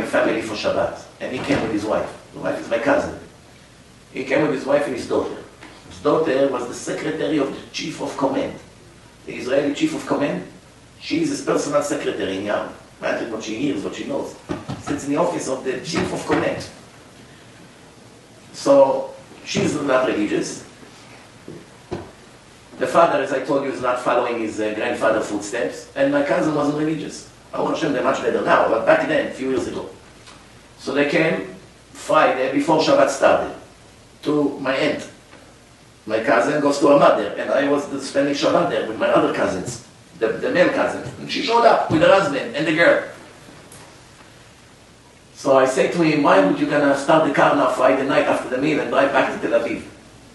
family for Shabbat, and he came with his wife. The wife is my cousin. He came with his wife and his daughter. His daughter was the secretary of the chief of command. The Israeli chief of command. She is his personal secretary in Yam. Imagine what she hears, what she knows. Sits in the office of the chief of command. So, she's not religious. The father, as I told you, is not following his grandfather's footsteps. And my cousin wasn't religious. Baruch Hashem, they're much better now, but back then, a few years ago. So they came Friday, before Shabbat started, to my aunt. My cousin goes to her mother, and I was spending Shabbat there with my other cousins, the male cousins. And she showed up with her husband and the girl. So I say to him, why would you gonna start the car now Friday night after the meal and drive back to Tel Aviv?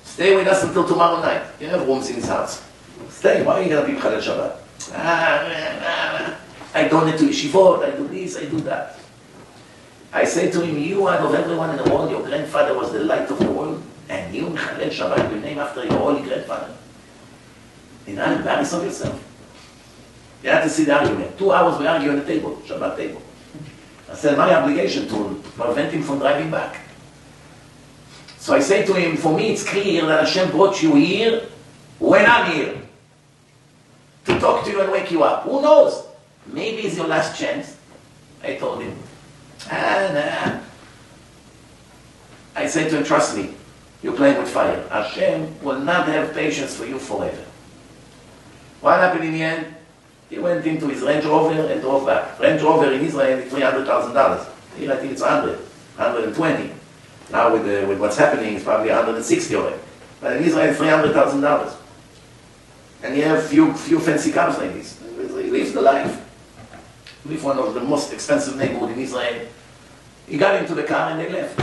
Stay with us until tomorrow night. You have rooms in his house. Stay, why are you gonna be Chalel Shabbat? I donate to yeshivot, I do this, I do that. I say to him, you out of everyone in the world, your grandfather was the light of the world, and you, Chalel Shabbat, you name after your holy grandfather. You're not embarrassed of yourself. You have to see the argument. 2 hours we argue on the table, Shabbat table. I said, my obligation to prevent him from driving back. So I say to him, for me it's clear that Hashem brought you here when I'm here. To talk to you and wake you up. Who knows? Maybe it's your last chance. I told him. I said to him, trust me, you're playing with fire. Hashem will not have patience for you forever. What happened in the end? He went into his Range Rover and drove back. Range Rover in Israel is $300,000. Here I think it's 120. Now with what's happening, it's probably 160 already. But in Israel, it's $300,000. And you have few fancy cars like this. He lives the life. He lives one of the most expensive neighborhoods in Israel. He got into the car and they left.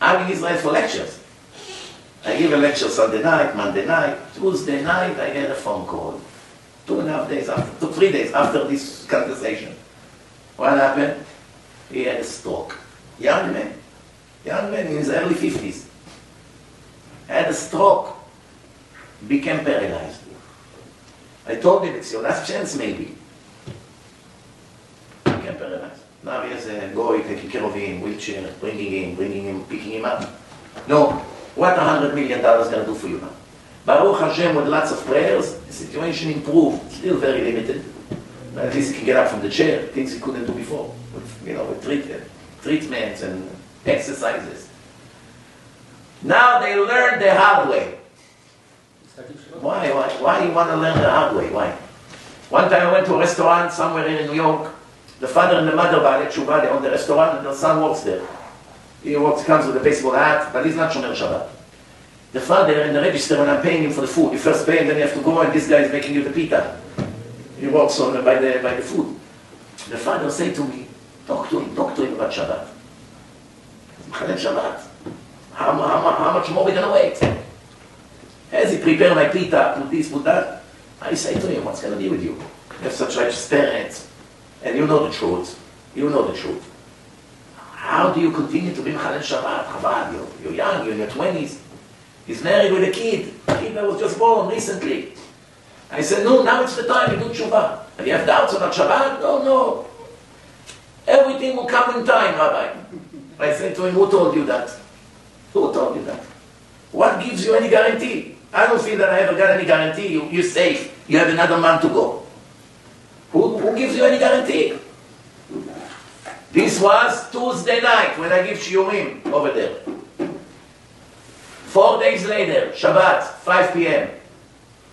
I'm in Israel for lectures. I give a lecture Sunday night, Monday night, Tuesday night, I get a phone call. 2.5 days after, 3 days after this conversation. What happened? He had a stroke. Young man in his early 50s. Had a stroke. Became paralyzed. I told him, it's your last chance maybe. Became paralyzed. Now he has a guy taking care of him, wheelchair, bringing him, picking him up. No, what $100 million gonna do for you now? Baruch Hashem, with lots of prayers, the situation improved. Still very limited. But at least he can get up from the chair, things he couldn't do before. With treatments and exercises. Now they learn the hard way. Why you want to learn the hard way? Why? One time I went to a restaurant somewhere in New York. The father and the mother, Baalei Tshuva, they own the restaurant, and their son works there. He comes with a baseball hat, but he's not Shomer Shabbat. The father in the register, when I'm paying him for the food, you first pay and then you have to go, and this guy is making you the pita. He works by the food. The father said to me, talk to him about Shabbat. Chalel Shabbat. How much more are we going to wait? As he prepared my pita, put this, put that, I say to him, what's going to be with you? You have such righteous parents, and you know the truth. You know the truth. How do you continue to be Chalel Shabbat? Chabad, you're young, you're in your 20s. He's married with a kid that was just born recently. I said, no, now it's the time to do tshuva. And you have doubts about Shabbat? No. Everything will come in time, Rabbi. I said to him, who told you that? Who told you that? What gives you any guarantee? I don't feel that I ever got any guarantee. You're safe. You have another month to go. Who gives you any guarantee? This was Tuesday night when I give shiurim over there. 4 days later, Shabbat, 5 p.m.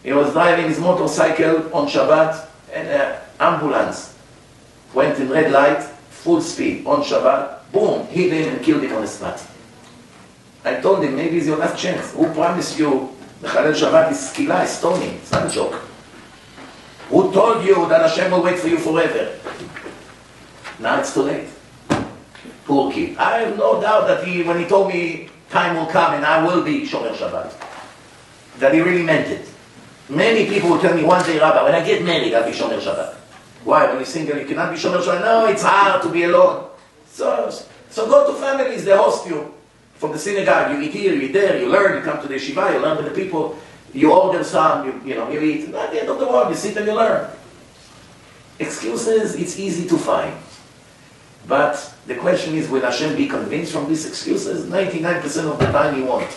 He was driving his motorcycle on Shabbat, and an ambulance went in red light, full speed, on Shabbat. Boom, hit him and killed him on the spot. I told him, maybe it's your last chance. Who promised you the Chalel Shabbat is skila, is stoning? It's not a joke. Who told you that Hashem will wait for you forever? Now it's too late. Poor kid. I have no doubt that when he told me time will come and I will be Shomer Shabbat, that he really meant it. Many people will tell me one day, Rabbi, when I get married, I'll be Shomer Shabbat. Why? When you're single, you cannot be Shomer Shabbat. No, it's hard to be alone. So go to families, they host you. From the synagogue, you eat here, you eat there, you learn, you come to the yeshiva, you learn with the people, you order some, you eat. At the end of the world, you sit and you learn. Excuses, it's easy to find. But the question is, will Hashem be convinced from these excuses? 99% of the time he won't.